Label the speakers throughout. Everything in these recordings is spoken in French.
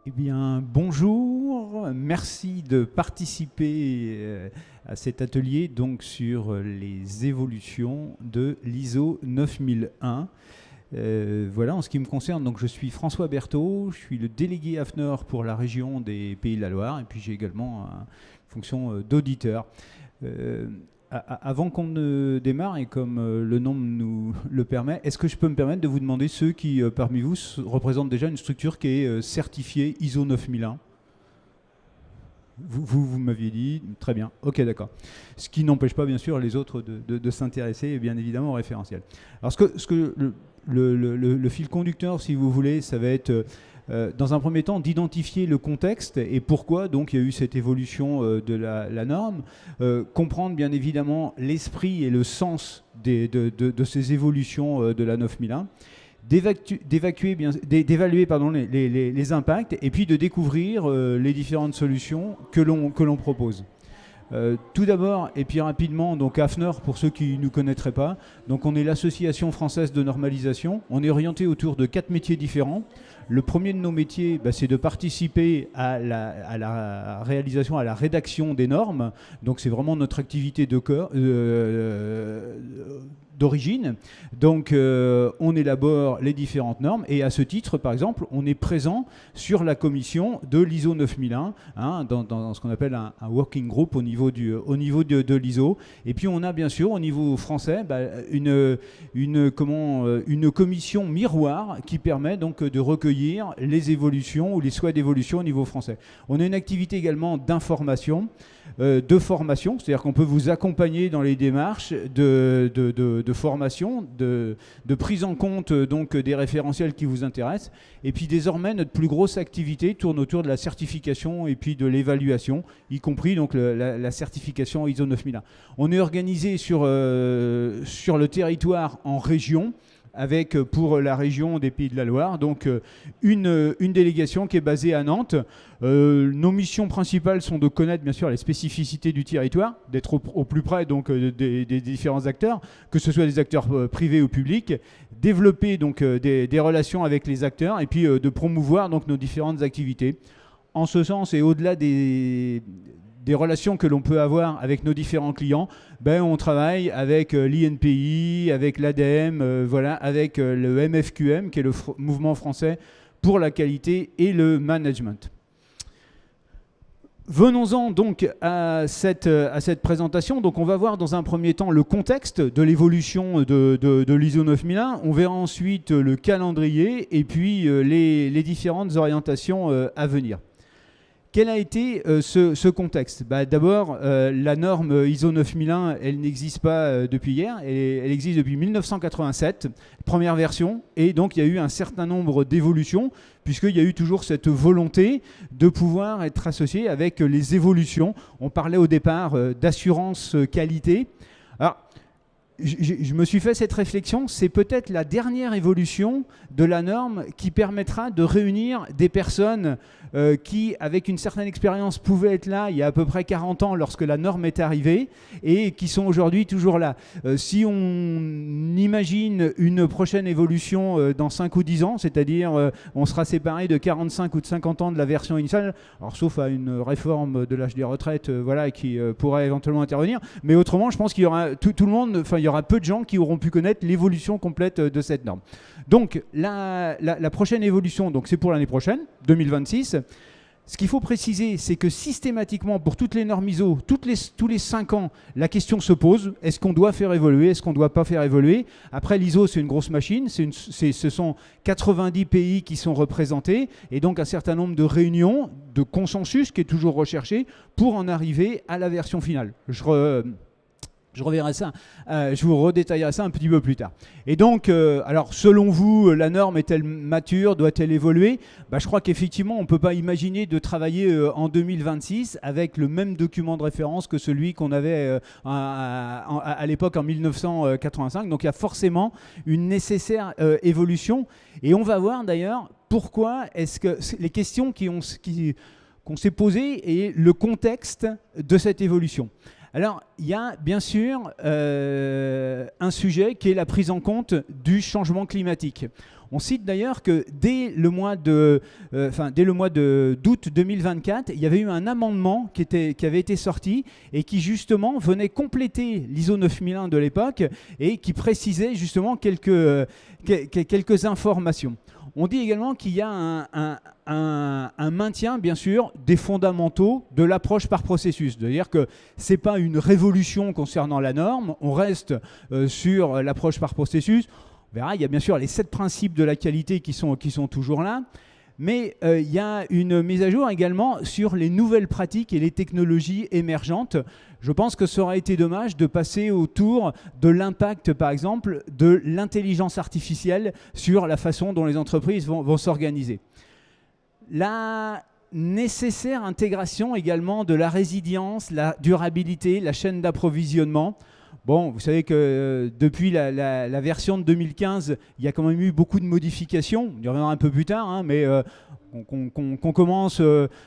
Speaker 1: Eh bien, bonjour, merci de participer à cet atelier donc, sur les évolutions de l'ISO 9001. Voilà, en ce qui me concerne, donc, je suis François Berthaud, je suis le délégué AFNOR pour la région des Pays de la Loire, et puis j'ai également une fonction d'auditeur. Avant qu'on ne démarre, et comme le nom nous le permet, est-ce que je peux me permettre de vous demander ceux qui, parmi vous, représentent déjà une structure qui est certifiée ISO 9001 ? Vous m'aviez dit, très bien, ok, d'accord. Ce qui n'empêche pas, bien sûr, les autres de s'intéresser, bien évidemment, au référentiel. Alors, le fil conducteur, si vous voulez, ça va être... dans un premier temps, d'identifier le contexte et pourquoi donc il y a eu cette évolution de la norme, comprendre bien évidemment l'esprit et le sens de ces évolutions de la 9001, d'évaluer les impacts et puis de découvrir les différentes solutions que l'on propose. Tout d'abord, et puis rapidement, donc AFNOR, pour ceux qui ne nous connaîtraient pas, donc on est l'Association française de normalisation. On est orienté autour de 4 métiers différents. Le premier de nos métiers, c'est de participer à la réalisation, à la rédaction des normes. Donc c'est vraiment notre activité d'origine. Donc on élabore les différentes normes et à ce titre, par exemple, on est présent sur la commission de l'ISO 9001, dans ce qu'on appelle un working group au niveau de l'ISO. Et puis on a bien sûr au niveau français une commission miroir qui permet donc de recueillir les évolutions ou les souhaits d'évolution au niveau français. On a une activité également d'information, de formation, c'est-à-dire qu'on peut vous accompagner dans les démarches de formation, de prise en compte donc, des référentiels qui vous intéressent. Et puis désormais, notre plus grosse activité tourne autour de la certification et puis de l'évaluation, y compris donc, la certification ISO 9001. On est organisé sur le territoire en région, avec pour la région des Pays de la Loire, donc une délégation qui est basée à Nantes. Nos missions principales sont de connaître bien sûr les spécificités du territoire, d'être au plus près donc, des différents acteurs, que ce soit des acteurs privés ou publics, développer donc, des relations avec les acteurs et puis de promouvoir donc, nos différentes activités. En ce sens et au-delà des relations que l'on peut avoir avec nos différents clients, on travaille avec l'INPI, avec l'ADEME, avec le MFQM, qui est le mouvement français pour la qualité et le management. Venons-en donc à cette présentation. Donc on va voir dans un premier temps le contexte de l'évolution de l'ISO 9001. On verra ensuite le calendrier et puis les différentes orientations à venir. Quel a été ce contexte ? D'abord, la norme ISO 9001, elle n'existe pas depuis hier, elle existe depuis 1987, première version, et donc il y a eu un certain nombre d'évolutions, puisqu'il y a eu toujours cette volonté de pouvoir être associé avec les évolutions. On parlait au départ d'assurance qualité. Alors, je me suis fait cette réflexion, c'est peut-être la dernière évolution de la norme qui permettra de réunir des personnes qui, avec une certaine expérience, pouvaient être là il y a à peu près 40 ans lorsque la norme est arrivée et qui sont aujourd'hui toujours là. Si on imagine une prochaine évolution dans 5 ou 10 ans, c'est-à-dire on sera séparé de 45 ou de 50 ans de la version initiale, alors sauf à une réforme de l'âge des retraites qui pourrait éventuellement intervenir, mais autrement je pense qu'il y aura tout le monde, il y aura peu de gens qui auront pu connaître l'évolution complète de cette norme. Donc la prochaine évolution, donc, c'est pour l'année prochaine, 2026. Ce qu'il faut préciser, c'est que systématiquement, pour toutes les normes ISO, tous les 5 ans, la question se pose, est-ce qu'on doit faire évoluer, est-ce qu'on ne doit pas faire évoluer ? Après, l'ISO, c'est une grosse machine, ce sont 90 pays qui sont représentés, et donc un certain nombre de réunions, de consensus qui est toujours recherché, pour en arriver à la version finale. Je reverrai ça, je vous redétaillerai ça un petit peu plus tard. Et donc, alors selon vous, la norme est-elle mature, doit-elle évoluer ? Je crois qu'effectivement, on ne peut pas imaginer de travailler en 2026 avec le même document de référence que celui qu'on avait à l'époque en 1985. Donc il y a forcément une nécessaire évolution. Et on va voir d'ailleurs pourquoi est-ce que les questions qu'on s'est posées et le contexte de cette évolution. Alors, il y a bien sûr un sujet qui est la prise en compte du changement climatique. On cite d'ailleurs que dès le mois d'août 2024, il y avait eu un amendement qui avait été sorti et qui justement venait compléter l'ISO 9001 de l'époque et qui précisait justement quelques informations. On dit également qu'il y a un maintien, bien sûr, des fondamentaux de l'approche par processus. C'est-à-dire que ce n'est pas une révolution concernant la norme, on reste sur l'approche par processus. On verra, il y a bien sûr les 7 principes de la qualité qui sont toujours là, mais il y a une mise à jour également sur les nouvelles pratiques et les technologies émergentes. Je pense que ça aurait été dommage de passer autour de l'impact, par exemple, de l'intelligence artificielle sur la façon dont les entreprises vont s'organiser. La nécessaire intégration également de la résilience, la durabilité, la chaîne d'approvisionnement. Bon, vous savez que depuis la version de 2015, il y a quand même eu beaucoup de modifications. On y reviendra un peu plus tard, hein, mais qu'on commence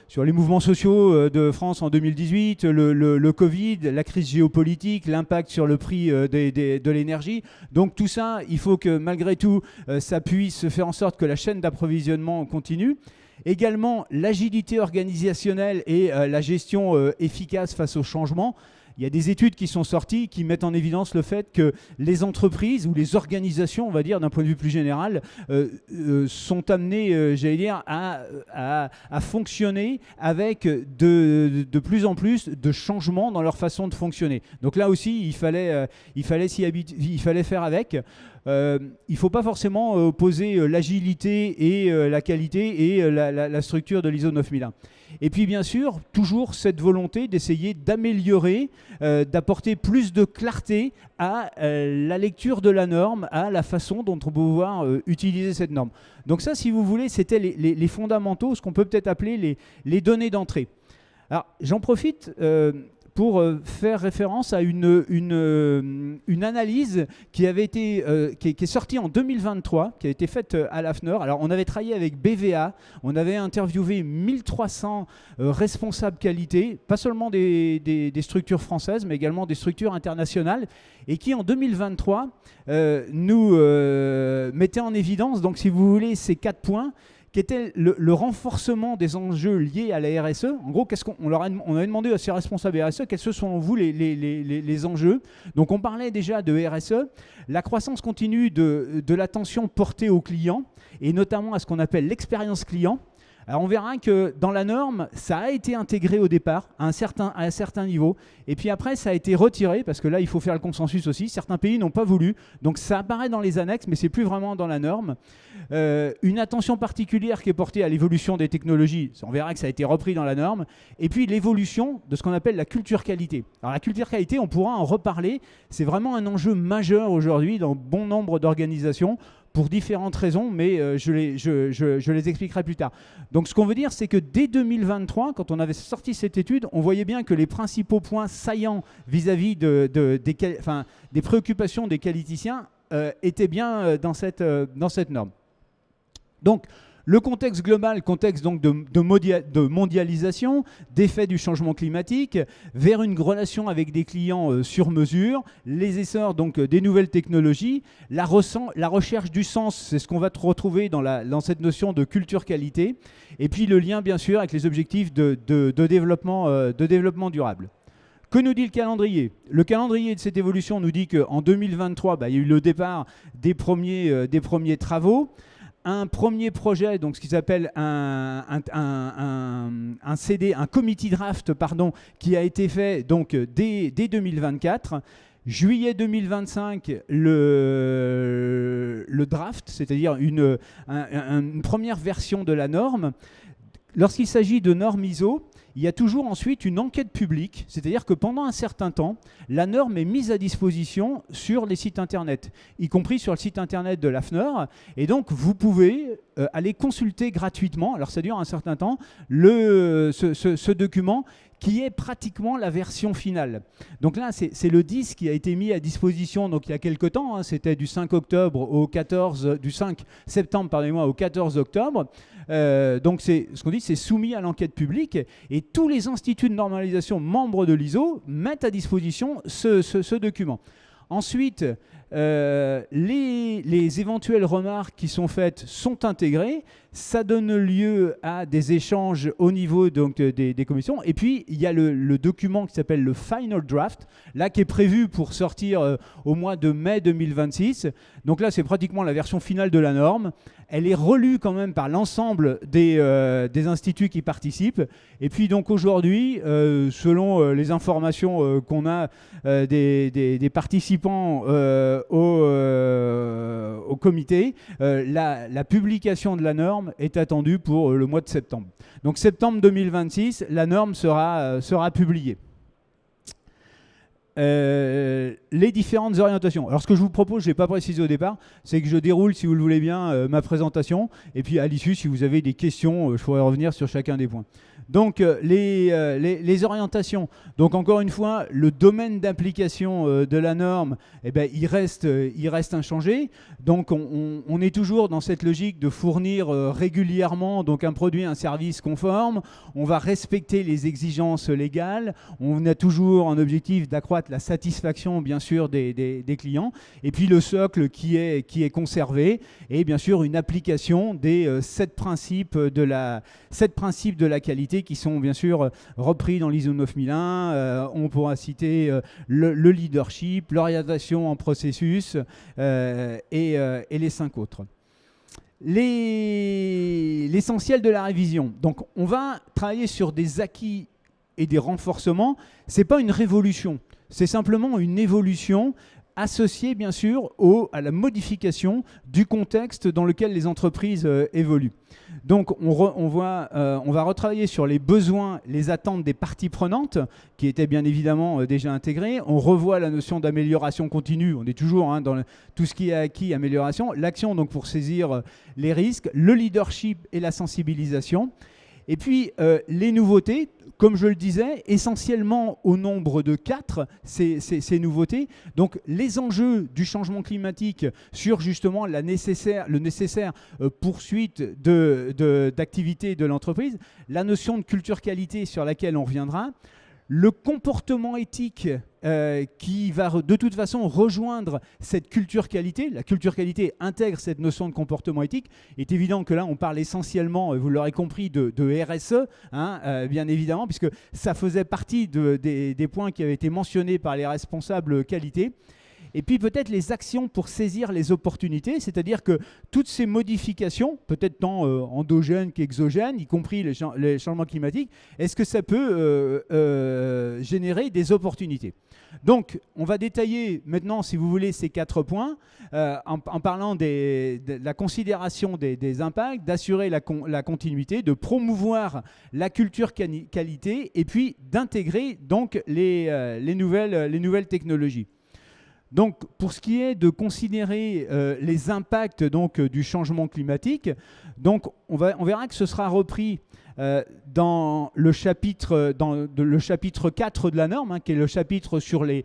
Speaker 1: sur les mouvements sociaux de France en 2018, le Covid, la crise géopolitique, l'impact sur le prix de l'énergie. Donc tout ça, il faut que malgré tout, ça puisse faire en sorte que la chaîne d'approvisionnement continue. Également, l'agilité organisationnelle et la gestion efficace face au changement. Il y a des études qui sont sorties qui mettent en évidence le fait que les entreprises ou les organisations, on va dire d'un point de vue plus général, sont amenées, j'allais dire, à fonctionner avec de plus en plus de changements dans leur façon de fonctionner. Donc là aussi, il fallait faire avec. Il ne faut pas forcément opposer l'agilité et la qualité et la structure de l'ISO 9001. Et puis bien sûr, toujours cette volonté d'essayer d'améliorer, d'apporter plus de clarté à la lecture de la norme, à la façon dont on peut pouvoir utiliser cette norme. Donc ça, si vous voulez, c'était les fondamentaux, ce qu'on peut peut-être appeler les données d'entrée. Alors j'en profite pour faire référence à une analyse qui avait été qui est sortie en 2023, qui a été faite à l'AFNOR. Alors on avait travaillé avec BVA, on avait interviewé 1300 responsables qualité, pas seulement des structures françaises, mais également des structures internationales, et qui en 2023 nous mettait en évidence, donc si vous voulez, ces 4 points, qui était le renforcement des enjeux liés à la RSE. En gros, on avait demandé à ces responsables RSE quels sont selon vous les enjeux. Donc on parlait déjà de RSE, la croissance continue de l'attention portée aux clients, et notamment à ce qu'on appelle l'expérience client. Alors on verra que dans la norme, ça a été intégré au départ à un certain niveau, et puis après ça a été retiré, parce que là il faut faire le consensus aussi, certains pays n'ont pas voulu, donc ça apparaît dans les annexes, mais c'est plus vraiment dans la norme. Une attention particulière qui est portée à l'évolution des technologies, on verra que ça a été repris dans la norme, et puis l'évolution de ce qu'on appelle la culture qualité. Alors la culture qualité, on pourra en reparler, c'est vraiment un enjeu majeur aujourd'hui dans bon nombre d'organisations, pour différentes raisons, mais je les expliquerai plus tard. Donc ce qu'on veut dire, c'est que dès 2023, quand on avait sorti cette étude, on voyait bien que les principaux points saillants vis-à-vis des préoccupations des qualiticiens étaient bien dans cette norme. Donc, le contexte global, contexte donc de mondialisation, d'effet du changement climatique, vers une relation avec des clients sur mesure, les essors donc des nouvelles technologies, la recherche du sens, c'est ce qu'on va retrouver dans cette notion de culture qualité, et puis le lien bien sûr avec les objectifs de développement durable. Que nous dit le calendrier? Le calendrier de cette évolution nous dit qu'en 2023, il y a eu le départ des premiers travaux. Un premier projet, donc ce qui s'appelle un CD, un committee draft, pardon, qui a été fait donc dès 2024. Juillet 2025, le draft, c'est-à-dire une première version de la norme. Lorsqu'il s'agit de normes ISO, il y a toujours ensuite une enquête publique, c'est-à-dire que pendant un certain temps, la norme est mise à disposition sur les sites internet, y compris sur le site internet de l'AFNOR, et donc vous pouvez aller consulter gratuitement, alors ça dure un certain temps, ce document qui est pratiquement la version finale. Donc là, c'est le 10 qui a été mis à disposition donc, il y a quelques temps, hein, c'était du 5 septembre pardonnez-moi, au 14 octobre. Donc ce qu'on dit, c'est soumis à l'enquête publique et tous les instituts de normalisation membres de l'ISO mettent à disposition ce document. Ensuite, les éventuelles remarques qui sont faites sont intégrées. Ça donne lieu à des échanges au niveau donc, des commissions. Et puis, il y a le document qui s'appelle le Final Draft, là, qui est prévu pour sortir au mois de mai 2026. Donc là, c'est pratiquement la version finale de la norme. Elle est relue quand même par l'ensemble des instituts qui participent. Et puis, donc, aujourd'hui, selon les informations qu'on a des participants au comité, la publication de la norme est attendue pour le mois de septembre. Donc septembre 2026, la norme sera publiée. Les différentes orientations. Alors ce que je vous propose, je ne l'ai pas précisé au départ, c'est que je déroule, si vous le voulez bien, ma présentation. Et puis à l'issue, si vous avez des questions, je pourrai revenir sur chacun des points. Donc les orientations. Donc encore une fois, le domaine d'application de la norme, eh ben, il reste inchangé. Donc on est toujours dans cette logique de fournir régulièrement donc, un produit, un service conforme. On va respecter les exigences légales. On a toujours un objectif d'accroître la satisfaction, bien sûr, des clients. Et puis le socle qui est conservé. Et bien sûr, une application des 7 principes de la qualité qui sont bien sûr repris dans l'ISO 9001. On pourra citer le leadership, l'orientation en processus et les 5 autres. L'essentiel de la révision. Donc on va travailler sur des acquis et des renforcements. Ce n'est pas une révolution, c'est simplement une évolution associée bien sûr à la modification du contexte dans lequel les entreprises évoluent. Donc on va retravailler sur les besoins, les attentes des parties prenantes, qui étaient bien évidemment déjà intégrées. On revoit la notion d'amélioration continue. On est toujours dans tout ce qui est acquis, amélioration. L'action donc pour saisir les risques, le leadership et la sensibilisation. Et puis, les nouveautés, comme je le disais, essentiellement au nombre de 4, ces nouveautés. Donc, les enjeux du changement climatique sur justement le nécessaire poursuite d'activité de l'entreprise, la notion de culture qualité sur laquelle on reviendra, le comportement éthique qui va de toute façon rejoindre cette culture qualité. La culture qualité intègre cette notion de comportement éthique. Il est évident que là, on parle essentiellement, vous l'aurez compris, de RSE, hein, bien évidemment, puisque ça faisait partie des points qui avaient été mentionnés par les responsables qualité. Et puis peut-être les actions pour saisir les opportunités, c'est-à-dire que toutes ces modifications, peut-être tant endogènes qu'exogènes, y compris les changements climatiques, est-ce que ça peut générer des opportunités? Donc on va détailler maintenant, si vous voulez, ces 4 points en parlant de la considération des impacts, d'assurer la continuité, de promouvoir la culture qualité et puis d'intégrer donc les nouvelles technologies. Donc, pour ce qui est de considérer les impacts donc, du changement climatique, donc, on verra que ce sera repris dans le chapitre 4 de la norme, hein, qui est le chapitre sur les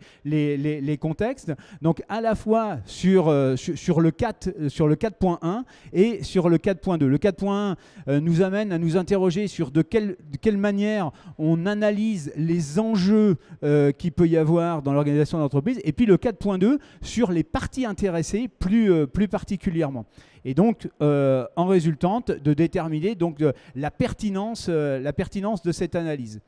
Speaker 1: contextes. Donc, à la fois sur le 4.1 et sur le 4.2. Le 4.1 nous amène à nous interroger sur de quelle manière on analyse les enjeux qu'il peut y avoir dans l'organisation d'entreprise. Et puis le 4.2 sur les parties intéressées plus particulièrement. Et donc, en résultante, de déterminer donc, la pertinence de cette analyse.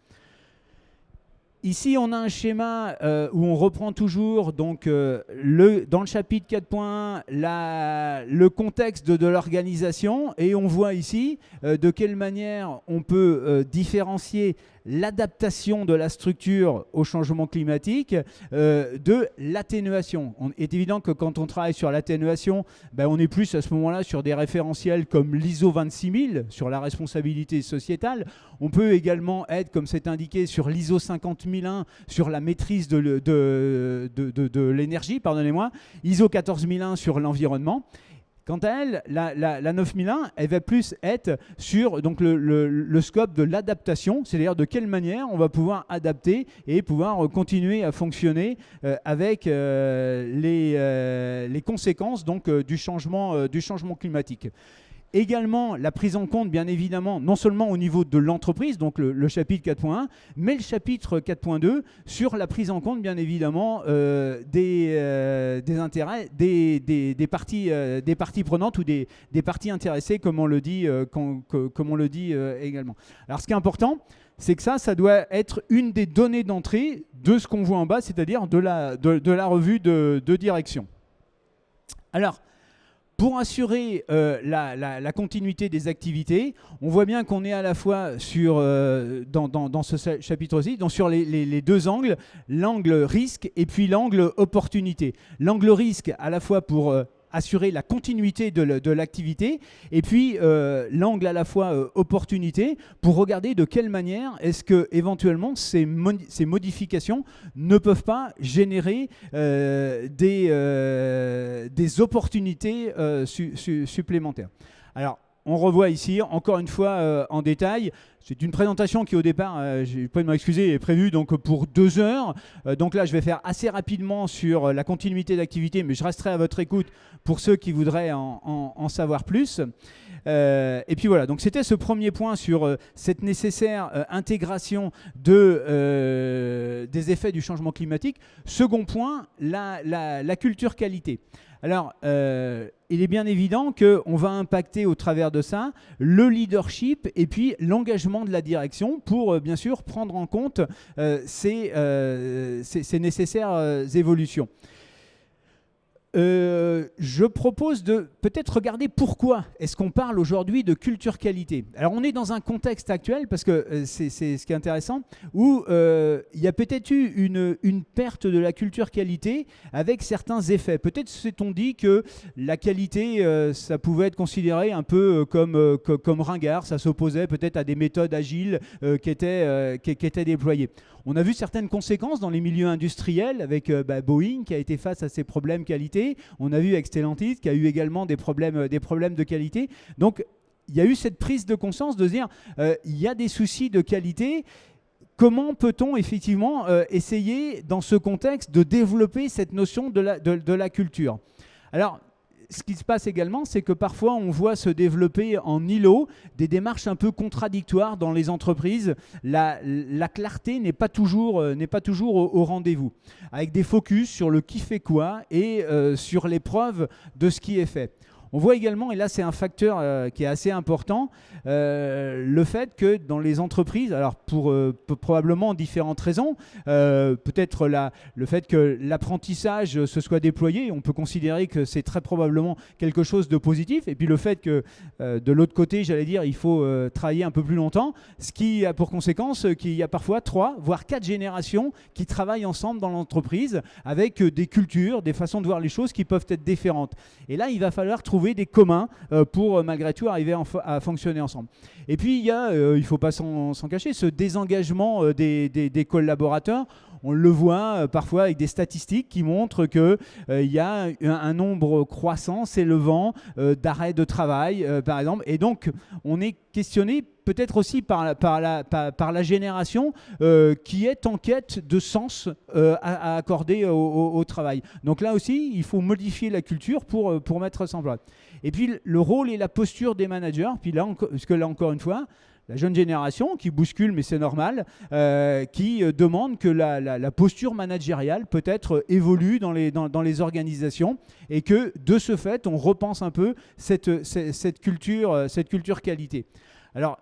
Speaker 1: Ici, on a un schéma où on reprend toujours donc, dans le chapitre 4.1 le contexte de l'organisation et on voit ici de quelle manière on peut différencier l'adaptation de la structure au changement climatique de l'atténuation. Il est évident que quand on travaille sur l'atténuation, on est plus à ce moment-là sur des référentiels comme l'ISO 26000 sur la responsabilité sociétale. On peut également être, comme c'est indiqué, sur l'ISO 50001 sur la maîtrise de l'énergie, pardonnez-moi, ISO 14001 sur l'environnement. Quant à elle, la 9001, elle va plus être sur donc, le scope de l'adaptation, c'est-à-dire de quelle manière on va pouvoir adapter et pouvoir continuer à fonctionner avec les conséquences donc, du changement climatique. Également, la prise en compte, bien évidemment, non seulement au niveau de l'entreprise, donc le chapitre 4.1, mais le chapitre 4.2 sur la prise en compte, bien évidemment, des intérêts des parties prenantes ou des parties intéressées, comme on le dit, également. Alors, ce qui est important, c'est que ça doit être une des données d'entrée de ce qu'on voit en bas, c'est-à-dire de la revue de direction. Alors, pour assurer la continuité des activités, on voit bien qu'on est à la fois dans ce chapitre-ci, donc sur les deux angles, l'angle risque et puis l'angle opportunité. L'angle risque à la fois pour assurer la continuité de l'activité et puis l'angle à la fois opportunité pour regarder de quelle manière est-ce que éventuellement ces modifications ne peuvent pas générer des opportunités supplémentaires. Alors, on revoit ici, encore une fois, en détail. C'est une présentation qui, au départ, je peux m'excuser, est prévue donc, pour 2 heures. Donc là, je vais faire assez rapidement sur la continuité d'activité, mais je resterai à votre écoute pour ceux qui voudraient en savoir plus. Et puis voilà, donc c'était ce premier point sur cette nécessaire intégration des effets du changement climatique. Second point, la culture qualité. Alors, il est bien évident qu'on va impacter au travers de ça le leadership et puis l'engagement de la direction pour, bien sûr, prendre en compte ces nécessaires évolutions. Je propose de peut-être regarder pourquoi est-ce qu'on parle aujourd'hui de culture qualité. Alors on est dans un contexte actuel, parce que c'est ce qui est intéressant, où il y a peut-être eu une perte de la culture qualité avec certains effets. Peut-être s'est-on dit que la qualité, ça pouvait être considéré un peu comme ringard, ça s'opposait peut-être à des méthodes agiles qui étaient déployées. On a vu certaines conséquences dans les milieux industriels avec Boeing qui a été face à ces problèmes qualité. On a vu avec Stellantis qui a eu également des problèmes de qualité. Donc, il y a eu cette prise de conscience de se dire il y a des soucis de qualité. Comment peut-on effectivement essayer, dans ce contexte, de développer cette notion de la culture ? Alors, ce qui se passe également, c'est que parfois on voit se développer en îlot des démarches un peu contradictoires dans les entreprises. La clarté n'est pas toujours au rendez-vous, avec des focus sur le qui fait quoi et sur les preuves de ce qui est fait. On voit également, et là c'est un facteur qui est assez important, le fait que dans les entreprises, alors pour probablement différentes raisons, peut-être le fait que l'apprentissage se soit déployé, on peut considérer que c'est très probablement quelque chose de positif, et puis le fait que de l'autre côté, j'allais dire, il faut travailler un peu plus longtemps, ce qui a pour conséquence qu'il y a parfois 3, voire 4 générations qui travaillent ensemble dans l'entreprise avec des cultures, des façons de voir les choses qui peuvent être différentes. Et là, il va falloir trouver des communs pour malgré tout arriver à fonctionner ensemble. Et puis il y a, il ne faut pas s'en cacher, ce désengagement des collaborateurs. On le voit parfois avec des statistiques qui montrent qu'il y a un nombre croissant, s'élevant d'arrêts de travail, par exemple. Et donc, on est questionné peut-être aussi par la génération qui est en quête de sens à accorder au travail. Donc là aussi, il faut modifier la culture pour mettre ça en place. Et puis, le rôle et la posture des managers, puis là, parce que là, encore une fois, la jeune génération qui bouscule, mais c'est normal, qui demande que la posture managériale peut-être évolue dans les organisations et que de ce fait, on repense un peu cette culture qualité. Alors,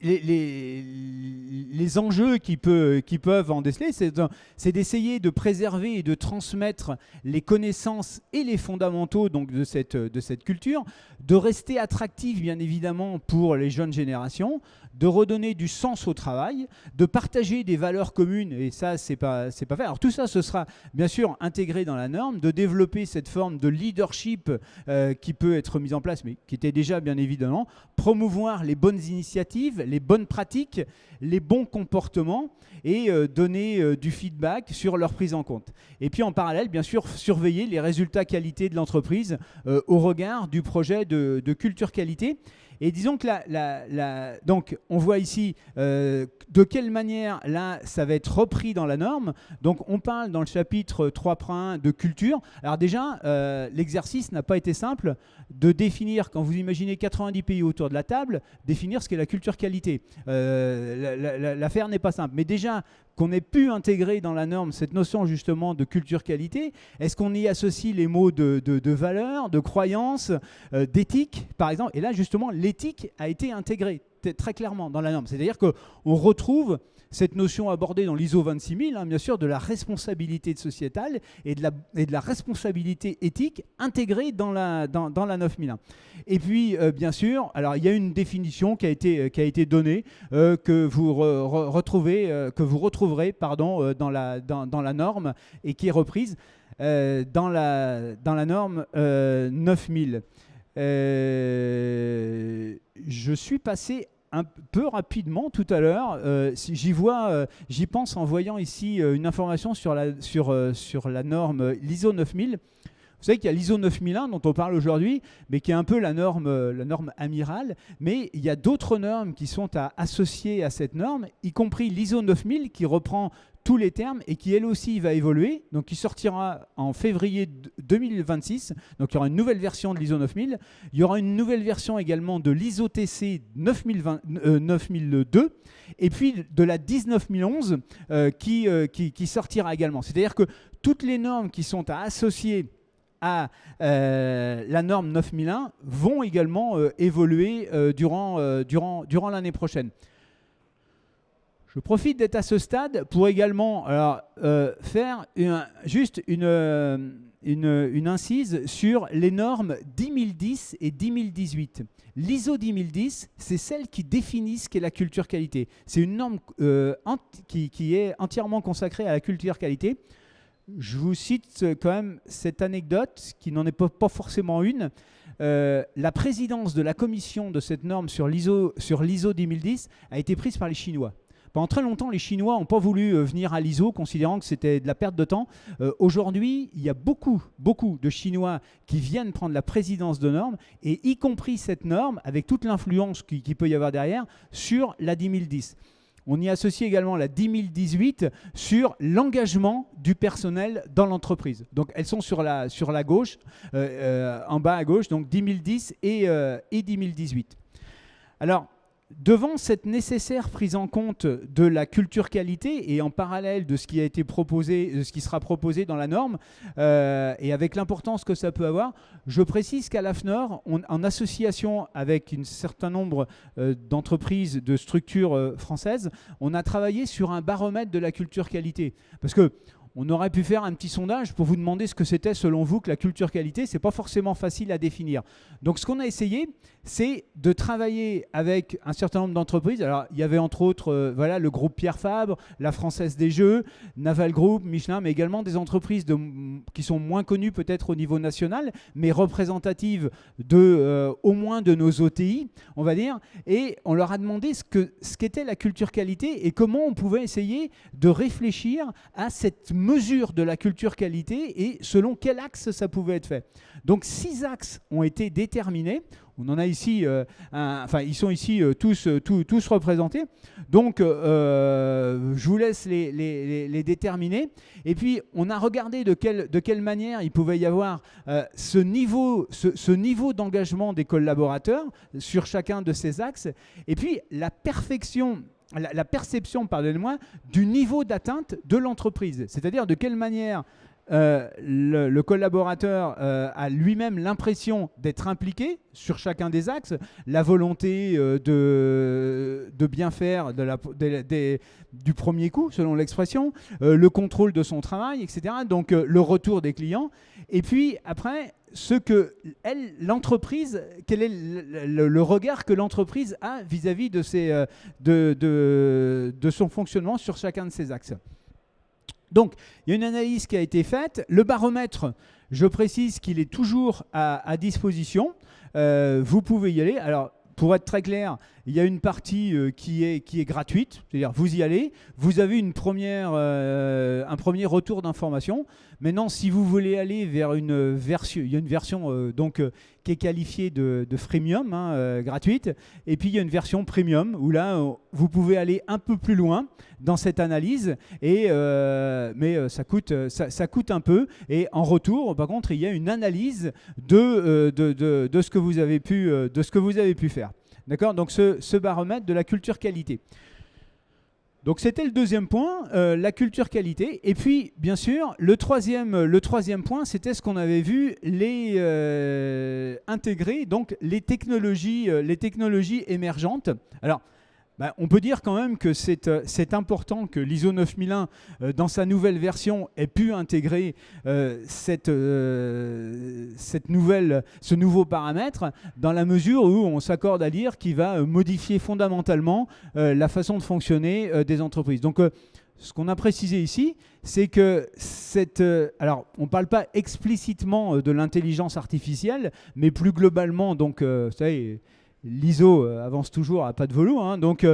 Speaker 1: les enjeux qui peuvent en déceler, c'est d'essayer de préserver et de transmettre les connaissances et les fondamentaux donc, de cette culture, de rester attractif bien évidemment pour les jeunes générations, de redonner du sens au travail, de partager des valeurs communes, et ça, c'est pas fait. Alors tout ça, ce sera bien sûr intégré dans la norme, de développer cette forme de leadership qui peut être mise en place, mais qui était déjà bien évidemment, promouvoir les bonnes initiatives, initiatives, les bonnes pratiques, les bons comportements et donner du feedback sur leur prise en compte. Et puis en parallèle, bien sûr, surveiller les résultats qualité de l'entreprise au regard du projet de culture qualité. Et disons que donc on voit ici de quelle manière là ça va être repris dans la norme. Donc on parle dans le chapitre 3.1 de culture. Alors déjà, l'exercice n'a pas été simple de définir, quand vous imaginez 90 pays autour de la table, définir ce qu'est la culture qualité. L'affaire n'est pas simple. Mais déjà, qu'on ait pu intégrer dans la norme cette notion justement de culture qualité, est-ce qu'on y associe les mots de valeur, de croyance, d'éthique, par exemple? Et là, justement, l'éthique a été intégrée très clairement dans la norme. C'est-à-dire qu'on retrouve cette notion abordée dans l'ISO 26000, bien sûr, de la responsabilité sociétale et de la responsabilité éthique intégrée dans la 9001. Et puis, bien sûr, alors il y a une définition qui a été donnée que vous retrouverez dans la norme et qui est reprise dans la norme 9000. Je suis passé un peu rapidement tout à l'heure. J'y pense en voyant ici une information sur la norme l'ISO 9000. Vous savez qu'il y a l'ISO 9001 dont on parle aujourd'hui, mais qui est un peu la norme amirale. Mais il y a d'autres normes qui sont associées à cette norme, y compris l'ISO 9000 qui reprend tous les termes et qui elle aussi va évoluer, donc qui sortira en février 2026. Donc il y aura une nouvelle version de l'ISO 9000. Il y aura une nouvelle version également de l'ISO TC 9002 et puis de la 19011 qui sortira également. C'est-à-dire que toutes les normes qui sont associer à la norme 9001 vont également évoluer durant l'année prochaine. Je profite d'être à ce stade pour également faire juste une incise sur les normes 10010 et 10018. L'ISO 10010, c'est celle qui définit ce qu'est la culture qualité. C'est une norme qui est entièrement consacrée à la culture qualité. Je vous cite quand même cette anecdote, qui n'en est pas forcément une. La présidence de la commission de cette norme sur l'ISO 10010 a été prise par les Chinois. Pendant très longtemps, les Chinois n'ont pas voulu venir à l'ISO, considérant que c'était de la perte de temps. Aujourd'hui, il y a beaucoup de Chinois qui viennent prendre la présidence de normes, et y compris cette norme, avec toute l'influence qu'il peut y avoir derrière, sur la 10010. On y associe également la 10018 sur l'engagement du personnel dans l'entreprise. Donc elles sont sur la gauche, en bas à gauche, donc 10010 et 10018. Alors, devant cette nécessaire prise en compte de la culture qualité et en parallèle de ce qui a été proposé, de ce qui sera proposé dans la norme, et avec l'importance que ça peut avoir, je précise qu'à l'AFNOR, en association avec un certain nombre d'entreprises, de structures françaises, on a travaillé sur un baromètre de la culture qualité. Parce que on aurait pu faire un petit sondage pour vous demander ce que c'était selon vous que la culture qualité. Ce n'est pas forcément facile à définir. Donc ce qu'on a essayé, c'est de travailler avec un certain nombre d'entreprises. Alors il y avait entre autres le groupe Pierre Fabre, la Française des Jeux, Naval Group, Michelin, mais également des entreprises qui sont moins connues peut-être au niveau national, mais représentatives au moins de nos OTI, on va dire. Et on leur a demandé ce qu'était la culture qualité et comment on pouvait essayer de réfléchir à cette mesure de la culture qualité et selon quel axe ça pouvait être fait. Donc 6 axes ont été déterminés. On en a ici, ils sont ici tous représentés. Donc je vous laisse les déterminer. Et puis on a regardé de quelle manière il pouvait y avoir ce niveau d'engagement des collaborateurs sur chacun de ces axes. Et puis la perception du niveau d'atteinte de l'entreprise. C'est-à-dire de quelle manière le collaborateur a lui-même l'impression d'être impliqué sur chacun des axes, la volonté de bien faire du premier coup, selon l'expression, le contrôle de son travail, etc. Donc le retour des clients. Et puis après, l'entreprise, quel est le regard que l'entreprise a vis-à-vis de son fonctionnement sur chacun de ces axes. Donc, il y a une analyse qui a été faite. Le baromètre, je précise qu'il est toujours à disposition. Vous pouvez y aller. Alors, pour être très clair, il y a une partie qui est gratuite, c'est-à-dire vous y allez, vous avez un premier retour d'information. Maintenant, si vous voulez aller vers une version, il y a une version qui est qualifiée de freemium, gratuite, et puis il y a une version premium où là, vous pouvez aller un peu plus loin dans cette analyse, mais ça coûte un peu. Et en retour, par contre, il y a une analyse de ce que vous avez pu faire. D'accord ? Donc ce baromètre de la culture qualité. Donc c'était le deuxième point, la culture qualité. Et puis, bien sûr, le troisième point, c'était ce qu'on avait vu, intégrer donc les technologies émergentes. Alors, on peut dire quand même que c'est important que l'ISO 9001, dans sa nouvelle version, ait pu intégrer ce nouveau paramètre, dans la mesure où on s'accorde à dire qu'il va modifier fondamentalement la façon de fonctionner des entreprises. Donc, ce qu'on a précisé ici, c'est que alors, on ne parle pas explicitement de l'intelligence artificielle, mais plus globalement, donc, vous savez, l'ISO avance toujours à pas de velours, donc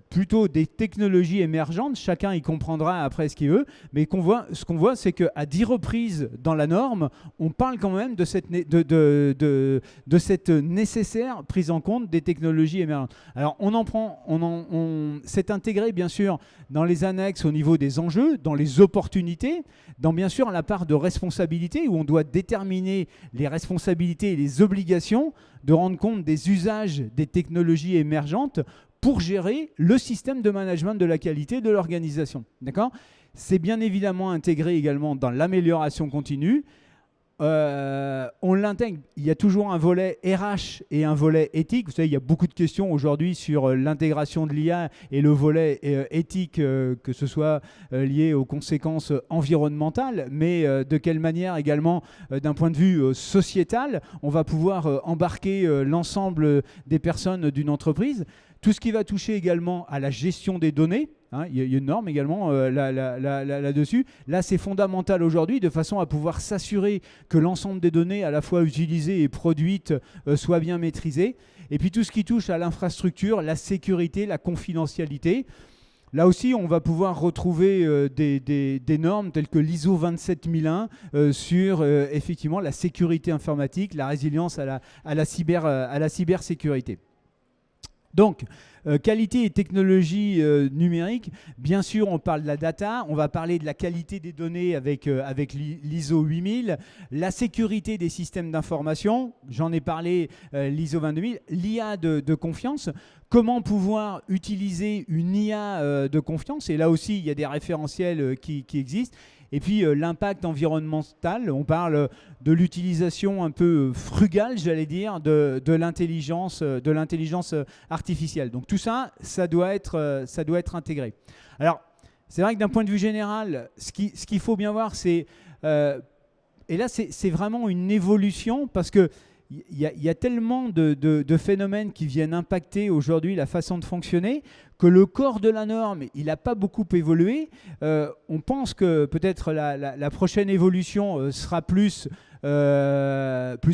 Speaker 1: plutôt des technologies émergentes, chacun y comprendra après ce qu'il veut, mais ce qu'on voit, c'est qu'à 10 reprises dans la norme, on parle quand même de cette nécessaire prise en compte des technologies émergentes. Alors c'est intégré bien sûr dans les annexes au niveau des enjeux, dans les opportunités, dans bien sûr la part de responsabilité où on doit déterminer les responsabilités et les obligations de rendre compte des usages des technologies émergentes pour gérer le système de management de la qualité de l'organisation. D'accord ? C'est bien évidemment intégré également dans l'amélioration continue. On l'intègre. Il y a toujours un volet RH et un volet éthique. Vous savez, il y a beaucoup de questions aujourd'hui sur l'intégration de l'IA et le volet éthique, que ce soit lié aux conséquences environnementales, mais de quelle manière également, d'un point de vue sociétal, on va pouvoir embarquer l'ensemble des personnes d'une entreprise. Tout ce qui va toucher également à la gestion des données. Il y a une norme également là-dessus. Là, c'est fondamental aujourd'hui de façon à pouvoir s'assurer que l'ensemble des données à la fois utilisées et produites soient bien maîtrisées. Et puis tout ce qui touche à l'infrastructure, la sécurité, la confidentialité. Là aussi, on va pouvoir retrouver des normes telles que l'ISO 27001 sur effectivement la sécurité informatique, la résilience à la cybersécurité. Donc, qualité et technologie numérique, bien sûr, on parle de la data, on va parler de la qualité des données avec l'ISO 8000, la sécurité des systèmes d'information, j'en ai parlé, l'ISO 22000, l'IA de confiance, comment pouvoir utiliser une IA de confiance, et là aussi, il y a des référentiels qui existent. Et puis l'impact environnemental, on parle de l'utilisation un peu frugale, j'allais dire, de l'intelligence artificielle. Donc tout ça, ça doit être intégré. Alors, c'est vrai que d'un point de vue général, ce qu'il faut bien voir, c'est... et là, c'est vraiment une évolution parce que il y a tellement de phénomènes qui viennent impacter aujourd'hui la façon de fonctionner que le corps de la norme, il n'a pas beaucoup évolué. On pense que peut-être la prochaine évolution sera plus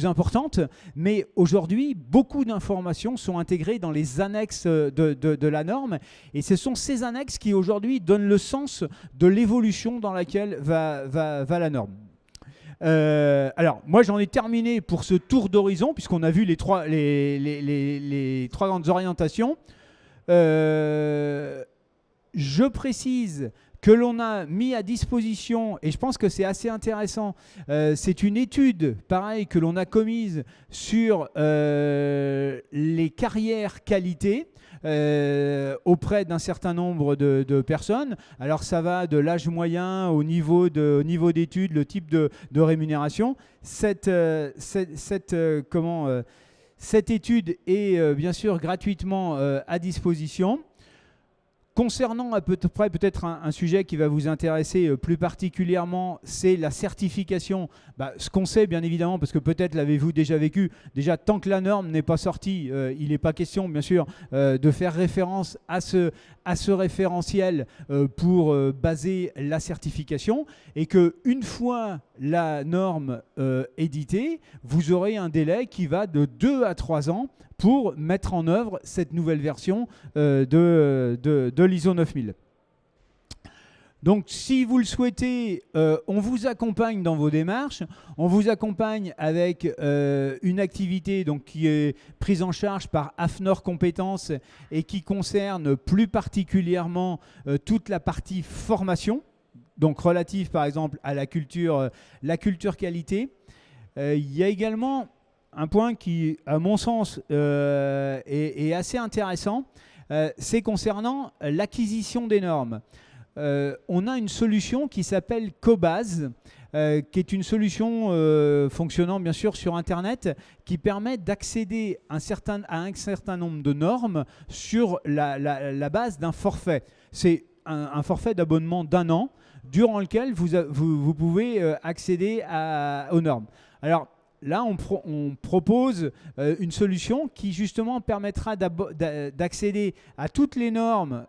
Speaker 1: importante, mais aujourd'hui, beaucoup d'informations sont intégrées dans les annexes de la norme, et ce sont ces annexes qui aujourd'hui donnent le sens de l'évolution dans laquelle va la norme. Alors, moi, j'en ai terminé pour ce tour d'horizon, puisqu'on a vu les trois grandes orientations. Je précise que l'on a mis à disposition, et je pense que c'est assez intéressant, c'est une étude, pareil, que l'on a commise sur les carrières qualité, auprès d'un certain nombre de personnes. Alors ça va de l'âge moyen au niveau d'études, le type de rémunération. Cette étude est bien sûr gratuitement à disposition. Concernant à peu près peut-être un sujet qui va vous intéresser plus particulièrement, c'est la certification. Ce qu'on sait bien évidemment, parce que peut-être l'avez-vous déjà vécu, déjà tant que la norme n'est pas sortie, il n'est pas question bien sûr de faire référence à ce référentiel pour baser la certification, et qu'une fois la norme éditée, vous aurez un délai qui va de 2 à 3 ans pour mettre en œuvre cette nouvelle version de l'ISO 9000. Donc, si vous le souhaitez, on vous accompagne dans vos démarches. On vous accompagne avec une activité donc, qui est prise en charge par AFNOR Compétences et qui concerne plus particulièrement toute la partie formation, donc relative par exemple à la culture qualité. Il y a également un point qui, à mon sens, est assez intéressant, c'est concernant l'acquisition des normes. On a une solution qui s'appelle Cobase, qui est une solution fonctionnant bien sûr sur Internet, qui permet d'accéder à un certain nombre de normes sur la base d'un forfait. C'est un forfait d'abonnement d'1 an, durant lequel vous pouvez accéder aux normes. Alors, là, on propose une solution qui justement permettra d'accéder à toutes les normes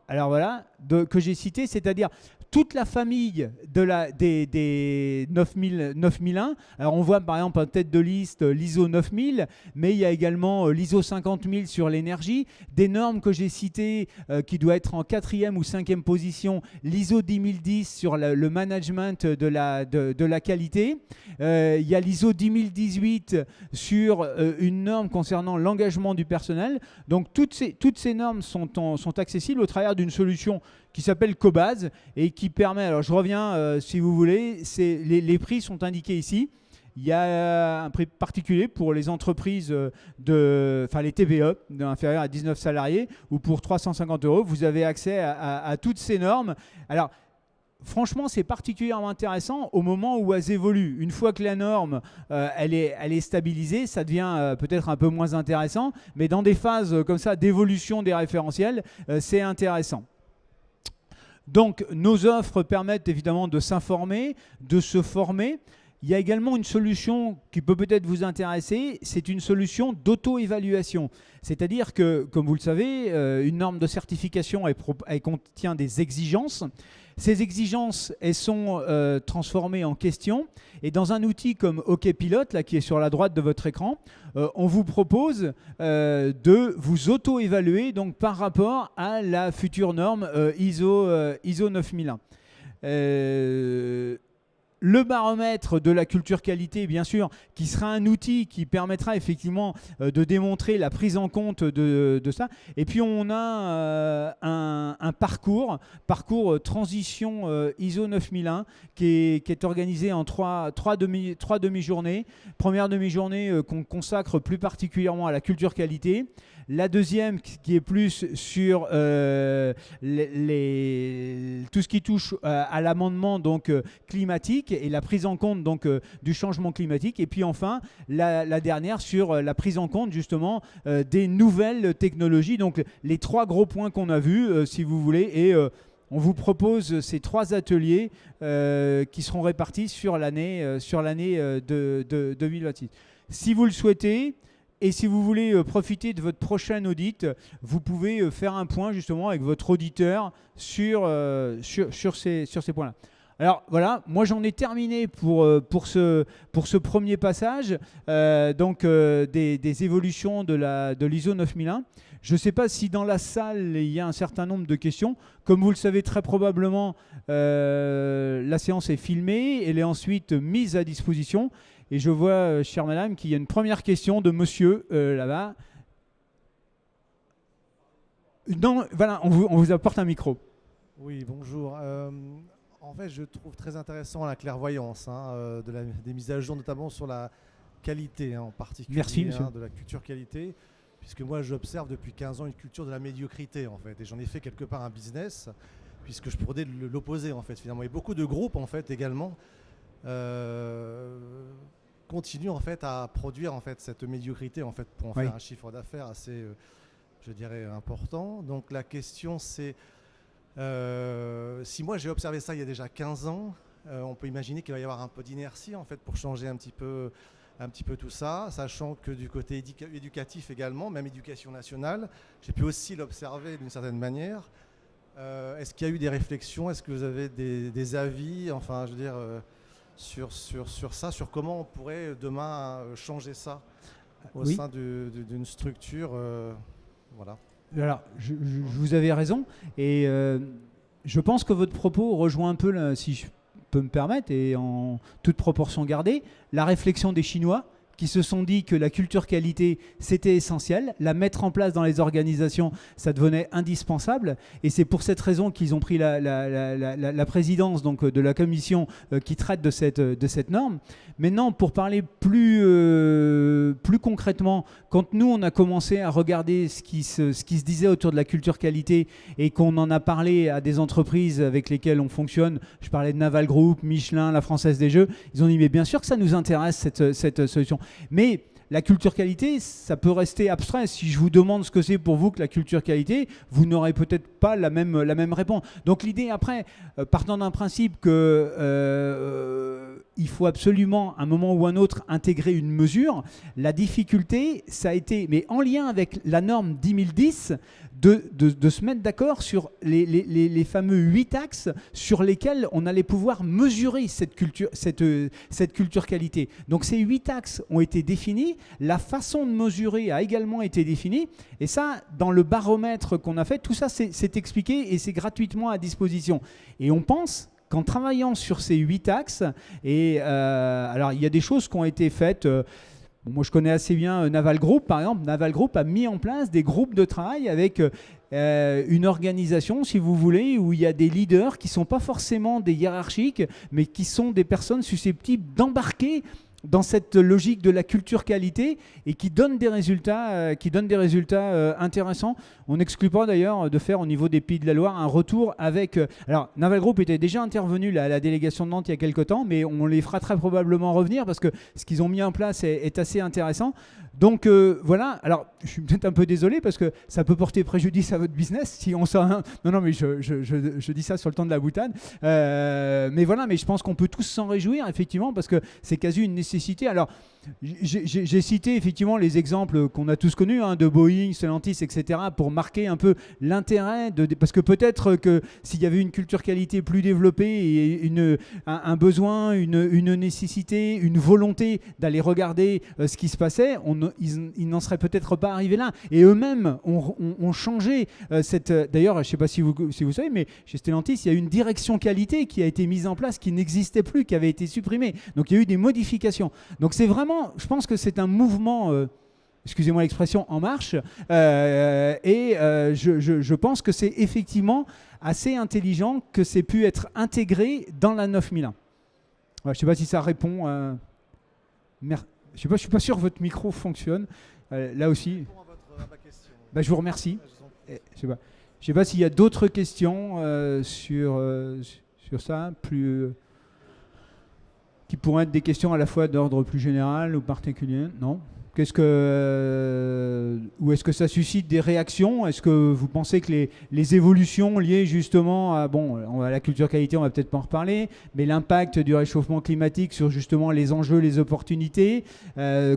Speaker 1: que j'ai citées, c'est-à-dire toute la famille des 9001. Alors on voit par exemple en tête de liste l'ISO 9000, mais il y a également l'ISO 50000 sur l'énergie, des normes que j'ai citées qui doit être en 4e ou 5e position, l'ISO 10010 sur le management de la qualité. Il y a l'ISO 10018 sur une norme concernant l'engagement du personnel. Donc toutes ces normes sont accessibles au travers d'une solution qui s'appelle Cobase et qui permet, alors je reviens si vous voulez, les prix sont indiqués ici. Il y a un prix particulier pour les entreprises, les TPE inférieures à 19 salariés, ou pour 350 €, vous avez accès à toutes ces normes. Alors, franchement, c'est particulièrement intéressant au moment où elles évoluent. Une fois que la norme elle est stabilisée, ça devient peut-être un peu moins intéressant, mais dans des phases comme ça d'évolution des référentiels, c'est intéressant. Donc, nos offres permettent évidemment de s'informer, de se former. Il y a également une solution qui peut peut-être vous intéresser, c'est une solution d'auto-évaluation. C'est-à-dire que, comme vous le savez, une norme de certification, elle contient des exigences. Ces exigences, elles sont transformées en questions. Et dans un outil comme OKPilot, là, qui est sur la droite de votre écran, on vous propose de vous auto-évaluer donc, par rapport à la future norme ISO 9001. Le baromètre de la culture qualité, bien sûr, qui sera un outil qui permettra effectivement de démontrer la prise en compte de ça. Et puis on a un parcours transition ISO 9001 qui est organisé en trois demi-journées. Première demi-journée qu'on consacre plus particulièrement à la culture qualité. La deuxième qui est plus sur tout ce qui touche à l'amendement donc, climatique et la prise en compte donc, du changement climatique. Et puis enfin, la dernière sur la prise en compte justement des nouvelles technologies. Donc les 3 gros points qu'on a vus, si vous voulez. Et on vous propose ces 3 ateliers qui seront répartis sur l'année de 2026. Si vous le souhaitez, et si vous voulez profiter de votre prochain audit, vous pouvez faire un point justement avec votre auditeur sur ces points-là. Alors voilà, moi j'en ai terminé pour ce premier passage des évolutions de l'ISO 9001. Je ne sais pas si dans la salle il y a un certain nombre de questions. Comme vous le savez très probablement, la séance est filmée, elle est ensuite mise à disposition. Et je vois, chère madame, qu'il y a une première question de monsieur là-bas. Non, voilà, on vous apporte un micro.
Speaker 2: Oui, bonjour. En fait, je trouve très intéressant la clairvoyance des mises à jour, notamment sur la qualité en particulier.
Speaker 1: Merci, monsieur.
Speaker 2: De la culture qualité, puisque moi, j'observe depuis 15 ans une culture de la médiocrité, en fait. Et j'en ai fait quelque part un business, puisque je pourrais l'opposer, en fait, finalement. Et beaucoup de groupes, en fait, également, continuent, en fait, à produire, en fait, cette médiocrité, en fait, pour en faire un chiffre d'affaires assez, je dirais, important. Donc, la question, c'est... Si moi j'ai observé ça il y a déjà 15 ans, on peut imaginer qu'il va y avoir un peu d'inertie en fait pour changer un petit peu tout ça, sachant que du côté éducatif également, même éducation nationale, j'ai pu aussi l'observer d'une certaine manière. Est-ce qu'il y a eu des réflexions? Est-ce que vous avez des avis, enfin, je veux dire, sur ça, sur comment on pourrait demain changer ça au sein d'une structure, voilà.
Speaker 1: Alors, vous avez raison, et je pense que votre propos rejoint un peu, si je peux me permettre, et en toute proportion gardée, la réflexion des Chinois, qui se sont dit que la culture qualité, c'était essentiel. La mettre en place dans les organisations, ça devenait indispensable. Et c'est pour cette raison qu'ils ont pris la présidence donc, de la commission qui traite de cette norme. Maintenant, pour parler plus concrètement, quand nous, on a commencé à regarder ce qui se disait autour de la culture qualité et qu'on en a parlé à des entreprises avec lesquelles on fonctionne, je parlais de Naval Group, Michelin, la Française des Jeux, ils ont dit mais bien sûr que ça nous intéresse cette solution. Mais la culture qualité, ça peut rester abstrait. Si je vous demande ce que c'est pour vous que la culture qualité, vous n'aurez peut-être pas la même réponse. Donc l'idée après, partant d'un principe que il faut absolument, à un moment ou un autre, intégrer une mesure, la difficulté, ça a été, mais en lien avec la norme 1010, de se mettre d'accord sur les fameux 8 axes sur lesquels on allait pouvoir mesurer cette culture qualité. Donc ces 8 axes ont été définis, la façon de mesurer a également été définie, et ça, dans le baromètre qu'on a fait, tout ça c'est expliqué et c'est gratuitement à disposition. Et on pense qu'en travaillant sur ces 8 axes, et alors il y a des choses qui ont été faites. Moi, je connais assez bien Naval Group, par exemple. Naval Group a mis en place des groupes de travail avec une organisation, si vous voulez, où il y a des leaders qui ne sont pas forcément des hiérarchiques, mais qui sont des personnes susceptibles d'embarquer dans cette logique de la culture qualité et qui donnent des résultats, intéressants. On n'exclut pas d'ailleurs de faire au niveau des Pays de la Loire un retour avec... alors, Naval Group était déjà intervenu à la délégation de Nantes il y a quelques temps, mais on les fera très probablement revenir parce que ce qu'ils ont mis en place est assez intéressant. Donc voilà, alors je suis peut-être un peu désolé parce que ça peut porter préjudice à votre business si on s'en... Non, mais je dis ça sur le ton de la boutade. Mais voilà, mais je pense qu'on peut tous s'en réjouir effectivement parce que c'est quasi une nécessité. Alors, j'ai cité effectivement les exemples qu'on a tous connus, de Boeing, Stellantis, etc., pour marquer un peu l'intérêt parce que peut-être que s'il y avait une culture qualité plus développée et un besoin, une nécessité, une volonté d'aller regarder ce qui se passait, ils n'en seraient peut-être pas arrivés là. Et eux-mêmes ont changé cette... D'ailleurs, je ne sais pas si vous savez, mais chez Stellantis, il y a une direction qualité qui a été mise en place, qui n'existait plus, qui avait été supprimée. Donc il y a eu des modifications. Donc c'est vraiment, je pense que c'est un mouvement... excusez-moi l'expression, en marche, je pense que c'est effectivement assez intelligent que c'est pu être intégré dans la 9001. Je ne sais pas si ça répond. Je ne suis pas sûr que votre micro fonctionne. Là aussi. Je vous remercie. Je ne sais pas s'il y a d'autres questions sur ça, qui pourraient être des questions à la fois d'ordre plus général ou particulier. Non ? Ou est-ce que ça suscite des réactions? Est-ce que vous pensez que les évolutions liées justement à la culture qualité, on va peut-être pas en reparler, mais l'impact du réchauffement climatique sur justement les enjeux, les opportunités,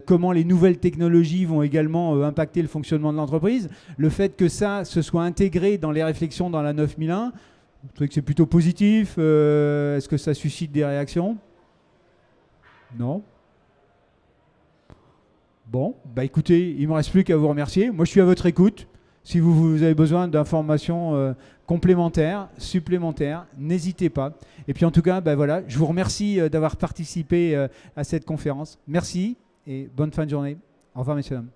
Speaker 1: comment les nouvelles technologies vont également impacter le fonctionnement de l'entreprise, le fait que ça se soit intégré dans les réflexions dans la 9001, vous trouvez que c'est plutôt positif? Est-ce que ça suscite des réactions? Non? Bon, écoutez, il ne me reste plus qu'à vous remercier. Moi, je suis à votre écoute. Si vous avez besoin d'informations complémentaires, supplémentaires, n'hésitez pas. Et puis en tout cas, voilà, je vous remercie d'avoir participé à cette conférence. Merci et bonne fin de journée. Au revoir, messieurs, dames.